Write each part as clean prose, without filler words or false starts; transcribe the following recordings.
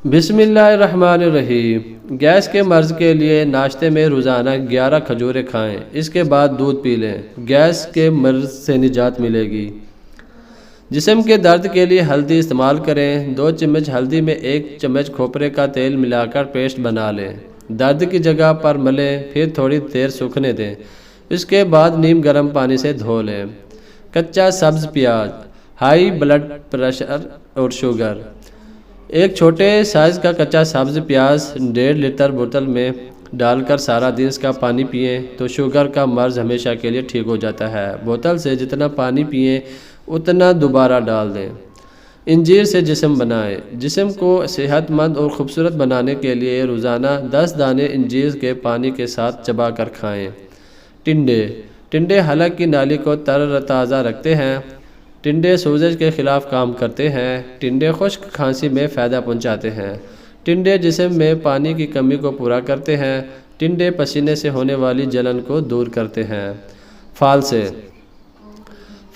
بسم اللہ الرحمن الرحیم۔ گیس کے مرض کے لیے ناشتے میں روزانہ 11 کھجوریں کھائیں، اس کے بعد دودھ پی لیں، گیس کے مرض سے نجات ملے گی۔ جسم کے درد کے لیے ہلدی استعمال کریں، 2 چمچ ہلدی میں 1 چمچ کھوپرے کا تیل ملا کر پیسٹ بنا لیں، درد کی جگہ پر ملیں، پھر تھوڑی دیر سوکھنے دیں، اس کے بعد نیم گرم پانی سے دھو لیں۔ کچا سبز پیاز، ہائی بلڈ پریشر اور شوگر۔ ایک چھوٹے سائز کا کچا سبز پیاز 1.5 لیٹر بوتل میں ڈال کر سارا دن اس کا پانی پئیں تو شوگر کا مرض ہمیشہ کے لیے ٹھیک ہو جاتا ہے۔ بوتل سے جتنا پانی پئیں اتنا دوبارہ ڈال دیں۔ انجیر سے جسم بنائیں۔ جسم کو صحت مند اور خوبصورت بنانے کے لیے روزانہ 10 دانے انجیر کے پانی کے ساتھ چبا کر کھائیں۔ ٹنڈے حلق کی نالی کو تر تازہ رکھتے ہیں۔ ٹنڈے سوزش کے خلاف کام کرتے ہیں۔ ٹنڈے خشک کھانسی میں فائدہ پہنچاتے ہیں۔ ٹنڈے جسم میں پانی کی کمی کو پورا کرتے ہیں۔ ٹنڈے پسینے سے ہونے والی جلن کو دور کرتے ہیں۔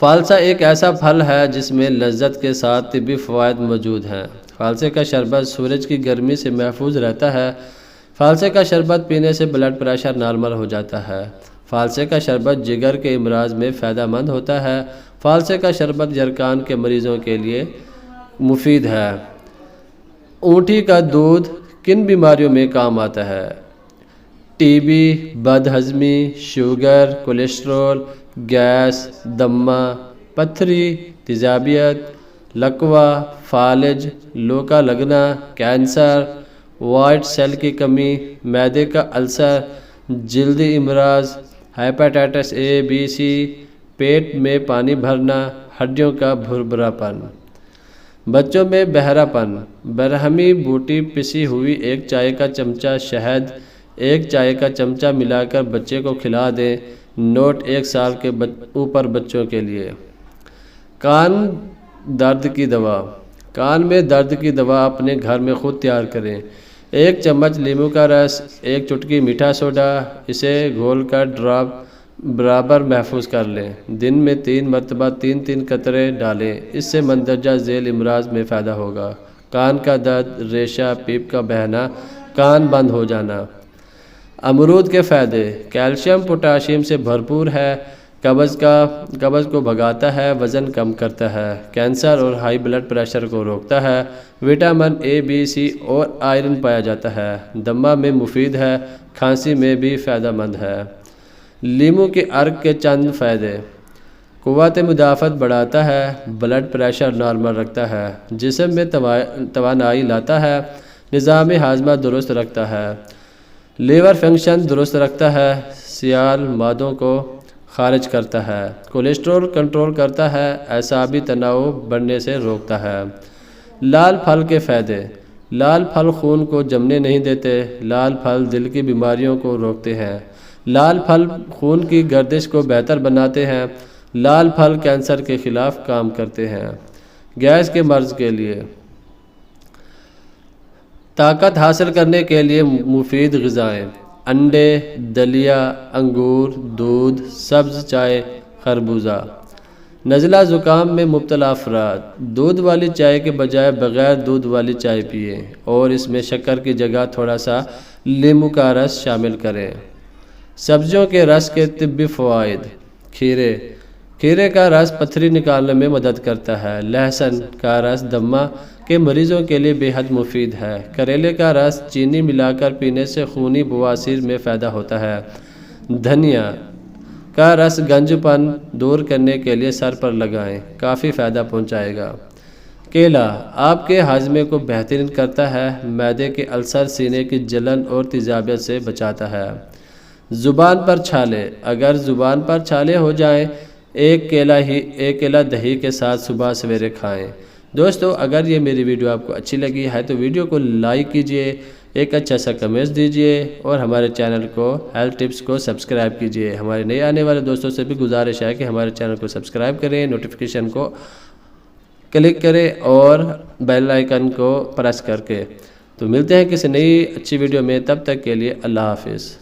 فالسا ایک ایسا پھل ہے جس میں لذت کے ساتھ طبی فوائد موجود ہیں۔ فالسے کا شربت سورج کی گرمی سے محفوظ رہتا ہے۔ فالسے کا شربت پینے سے بلڈ پریشر نارمل ہو جاتا ہے۔ فالسے کا شربت جگر کے امراض میں فائدہ مند ہوتا ہے۔ فالسے کا شربت یرقان کے مریضوں کے لیے مفید ہے۔ اونٹی کا دودھ کن بیماریوں میں کام آتا ہے؟ ٹی بی، بد ہضمی، شوگر، کولیسٹرول، گیس، دمہ، پتھری، تیزابیت، لکوہ، فالج، لو کا لگنا، کینسر، وائٹ سیل کی کمی، معدے کا السر، جلدی امراض، ہیپاٹائٹس اے بی سی، پیٹ میں پانی بھرنا، ہڈیوں کا بھربھرا پن۔ بچوں میں بہرا پن۔ برہمی بوٹی پسی ہوئی 1 چائے کا چمچہ شہد 1 چائے کا چمچہ ملا کر بچے کو کھلا دیں۔ نوٹ 1 سال کے اوپر بچوں کے لیے۔ کان درد کی دوا۔ کان میں درد کی دوا اپنے گھر میں خود تیار کریں۔ 1 چمچ لیموں کا رس، 1 چٹکی میٹھا سوڈا، اسے گھول کر ڈراپ برابر محفوظ کر لیں۔ دن میں 3 مرتبہ 3 قطرے ڈالیں، اس سے مندرجہ ذیل امراض میں فائدہ ہوگا۔ کان کا درد، ریشہ، پیپ کا بہنا، کان بند ہو جانا۔ امرود کے فائدے۔ کیلشیم پوٹاشیم سے بھرپور ہے، قبض کو بھگاتا ہے، وزن کم کرتا ہے، کینسر اور ہائی بلڈ پریشر کو روکتا ہے، وٹامن اے بی سی اور آئرن پایا جاتا ہے، دمہ میں مفید ہے، کھانسی میں بھی فائدہ مند ہے۔ لیموں کے عرق کے چند فائدے۔ قوت مدافعت بڑھاتا ہے، بلڈ پریشر نارمل رکھتا ہے، جسم میں توانائی لاتا ہے، نظام ہاضمہ درست رکھتا ہے، لیور فنکشن درست رکھتا ہے، سیال مادوں کو خارج کرتا ہے، کولیسٹرول کنٹرول کرتا ہے، اعصابی تناؤ بڑھنے سے روکتا ہے۔ لال پھل کے فائدے۔ لال پھل خون کو جمنے نہیں دیتے، لال پھل دل کی بیماریوں کو روکتے ہیں، لال پھل خون کی گردش کو بہتر بناتے ہیں، لال پھل کینسر کے خلاف کام کرتے ہیں۔ گیس کے مرض کے لیے۔ طاقت حاصل کرنے کے لیے مفید غذائیں۔ انڈے، دلیا، انگور، دودھ، سبز چائے، خربوزہ۔ نزلہ زکام میں مبتلا افراد دودھ والی چائے کے بجائے بغیر دودھ والی چائے پئیں اور اس میں شکر کی جگہ تھوڑا سا لیموں کا رس شامل کریں۔ سبزیوں کے رس کے طبی فوائد۔ کھیرے کا رس پتھری نکالنے میں مدد کرتا ہے۔ لہسن کا رس دمہ کے مریضوں کے لیے بے حد مفید ہے۔ کریلے کا رس چینی ملا کر پینے سے خونی بواسیر میں فائدہ ہوتا ہے۔ دھنیا کا رس گنج پن دور کرنے کے لیے سر پر لگائیں، کافی فائدہ پہنچائے گا۔ کیلا آپ کے ہاضمے کو بہترین کرتا ہے، معدے کے السر، سینے کی جلن اور تیزابیت سے بچاتا ہے۔ زبان پر چھالے۔ اگر زبان پر چھالے ہو جائیں، ایک کیلا دہی کے ساتھ صبح سویرے کھائیں۔ دوستو، اگر یہ میری ویڈیو آپ کو اچھی لگی ہے تو ویڈیو کو لائک کیجئے، ایک اچھا سا کمنٹ دیجئے اور ہمارے چینل کو ہیلتھ ٹپس کو سبسکرائب کیجئے۔ ہمارے نئے آنے والے دوستوں سے بھی گزارش ہے کہ ہمارے چینل کو سبسکرائب کریں، نوٹیفیکیشن کو کلک کریں اور بیل آئیکن کو پریس کر کے۔ تو ملتے ہیں کسی نئی اچھی ویڈیو میں، تب تک کے لیے اللہ حافظ۔